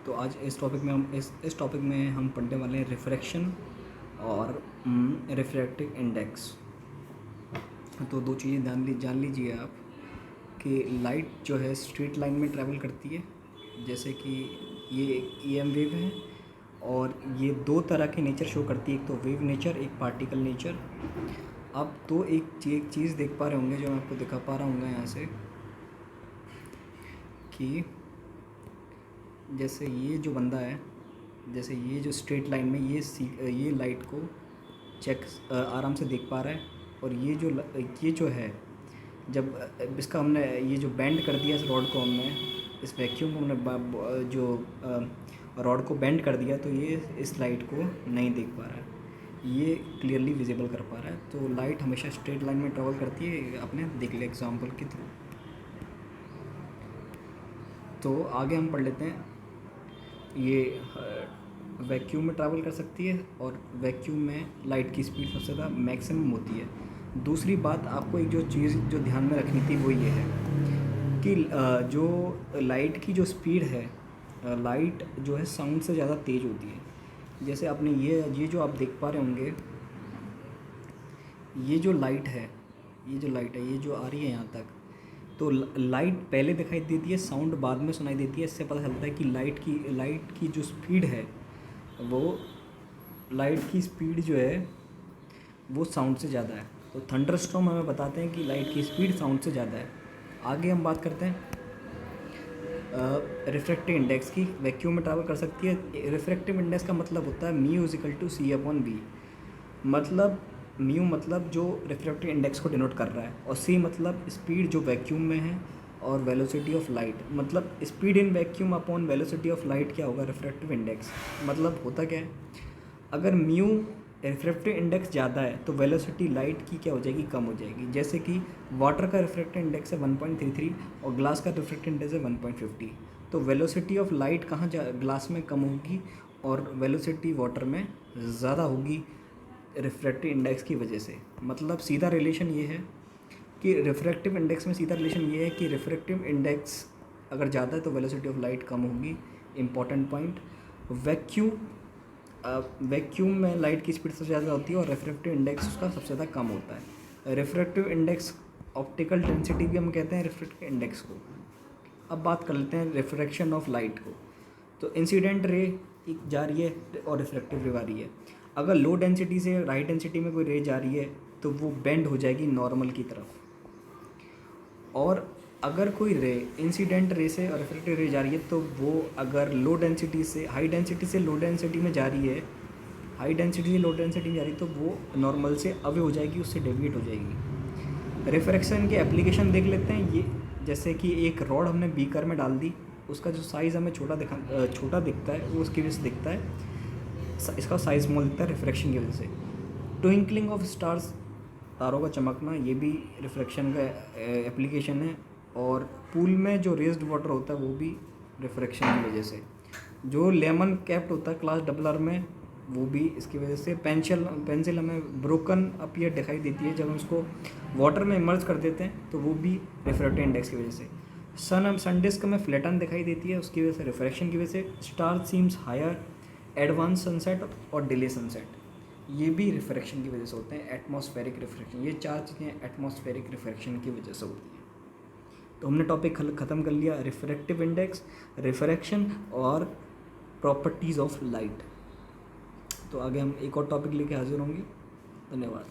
तो आज इस टॉपिक में हम पढ़ने वाले हैं रिफ्रैक्शन और रिफ्रैक्टिव इंडेक्स। तो दो चीज़ें जान लीजिए आप कि लाइट जो है स्ट्रेट लाइन में ट्रैवल करती है, जैसे कि ये EM वेव है और ये दो तरह के नेचर शो करती है, एक तो वेव नेचर, एक पार्टिकल नेचर। अब तो एक चीज़ देख पा रहे होंगे जो मैं आपको दिखा पा रहा हूँ यहाँ से, कि जैसे ये जो बंदा है, जैसे ये जो स्ट्रेट लाइन में ये लाइट को आराम से देख पा रहा है, और ये जो है जब इसका हमने ये जो बेंड कर दिया इस रॉड को, हमने इस वैक्यूम को हमने जो रॉड को बेंड कर दिया, तो ये इस लाइट को नहीं देख पा रहा है, ये क्लियरली विजिबल कर पा रहा है। तो लाइट हमेशा स्ट्रेट लाइन में ट्रैवल करती है, आपने देख लिया एग्जांपल के थ्रू। तो आगे हम पढ़ लेते हैं। ये वैक्यूम में ट्रैवल कर सकती है और वैक्यूम में लाइट की स्पीड सबसे ज़्यादा मैक्सिमम होती है। दूसरी बात आपको एक जो चीज़ जो ध्यान में रखनी थी वो ये है कि जो लाइट की जो स्पीड है, लाइट जो है साउंड से ज़्यादा तेज़ होती है। जैसे आपने ये जो आप देख पा रहे होंगे, ये जो लाइट है ये जो आ रही है यहाँ तक, तो लाइट पहले दिखाई देती है, साउंड बाद में सुनाई देती है। इससे पता चलता है कि लाइट की जो स्पीड है, वो लाइट की स्पीड जो है वो साउंड से ज़्यादा है। तो थंडरस्टॉर्म हमें बताते हैं कि लाइट की स्पीड साउंड से ज़्यादा है। आगे हम बात करते हैं रिफ्रैक्टिव इंडेक्स की। वैक्यूम में ट्रैवल कर सकती है। रिफ्रैक्टिव इंडेक्स का मतलब होता है μ = C/V। मतलब म्यू मतलब जो रिफ्रैक्टिव इंडेक्स को डिनोट कर रहा है, और सी मतलब स्पीड जो वैक्यूम में है, और वेलोसिटी ऑफ लाइट मतलब speed in vacuum upon velocity of light क्या होगा, रिफ्रैक्टिव इंडेक्स। मतलब होता क्या है, अगर म्यू रिफ्रैक्टिव इंडेक्स ज़्यादा है तो वेलोसिटी लाइट की क्या हो जाएगी, कम हो जाएगी। जैसे कि वाटर का रिफ्रैक्टिव इंडेक्स है 1.33 और ग्लास का रिफ्रैक्टिव इंडेक्स है 1.50, तो वेलोसिटी ऑफ लाइट कहाँ ग्लास में कम होगी और वेलोसिटी वाटर में ज़्यादा होगी रिफ्रैक्टिव इंडेक्स की वजह से। मतलब सीधा रिलेशन ये है कि रिफ्रैक्टिव इंडेक्स में सीधा रिलेशन ये है कि रिफ्रैक्टिव इंडेक्स अगर ज़्यादा है तो वेलोसिटी ऑफ लाइट कम होगी। इम्पॉर्टेंट पॉइंट, वैक्यूम में लाइट की स्पीड सबसे ज़्यादा होती है और रिफ्रैक्टिव इंडेक्स उसका सबसे ज़्यादा कम होता है। रिफ्रैक्टिव इंडेक्स, ऑप्टिकल डेंसिटी भी हम कहते हैं रिफ्रैक्टिव इंडेक्स को। अब बात कर लेते हैं रिफ्रैक्शन ऑफ लाइट को। तो इंसिडेंट रे एक जा रही है और रिफ्रैक्टिव रे आ रही है। अगर लो डेंसिटी से हाई डेंसिटी में कोई रे जा रही है तो वो बेंड हो जाएगी नॉर्मल की तरफ, और अगर कोई रे इंसिडेंट रे से और रिफ्रैक्टिव रे जा रही है तो वो अगर लो डेंसिटी से हाई डेंसिटी से लो डेंसिटी में जा रही है, हाई डेंसिटी से लो डेंसिटी में जा रही है, तो वो नॉर्मल से अवे हो जाएगी, उससे डेविएट हो जाएगी। रिफ्रैक्शन के एप्लीकेशन देख लेते हैं। ये जैसे कि एक रॉड हमने बीकर में डाल दी, उसका जो साइज़ हमें छोटा दिखता है, वो उसकी वजह से दिखता है, इसका साइज़ स्मॉल दिखता है रिफ्रैक्शन की वजह से। ट्विंकलिंग ऑफ स्टार्स, तारों का चमकना, ये भी रिफ्रैक्शन का एप्लीकेशन है। और पूल में जो रेज्ड वाटर होता है वो भी रिफ्रैक्शन की वजह से। जो लेमन कैप्ड होता है क्लास डबलर में, वो भी इसकी वजह से। पेंसिल हमें ब्रोकन अपीयर दिखाई देती है जब हम उसको वाटर में इमर्ज कर देते हैं, तो वो भी रिफ्रैक्टिव इंडेक्स की वजह से। सन डिस्क में फ्लैटन दिखाई देती है, उसकी वजह से, रिफ्रैक्शन की वजह से। Star seems higher, advance sunset और डिले सनसेट, ये भी रिफ्रैक्शन की वजह से होते हैं। एटमॉस्फेरिक रिफ्रैक्शन, ये चार चीज़ें एटमॉस्फेरिक रिफ्रैक्शन की वजह से होती हैं। तो हमने टॉपिक ख़त्म कर लिया, रिफ्रैक्टिव इंडेक्स, रिफ्रैक्शन और प्रॉपर्टीज़ ऑफ लाइट। तो आगे हम एक और टॉपिक लेके हाजिर होंगे। धन्यवाद।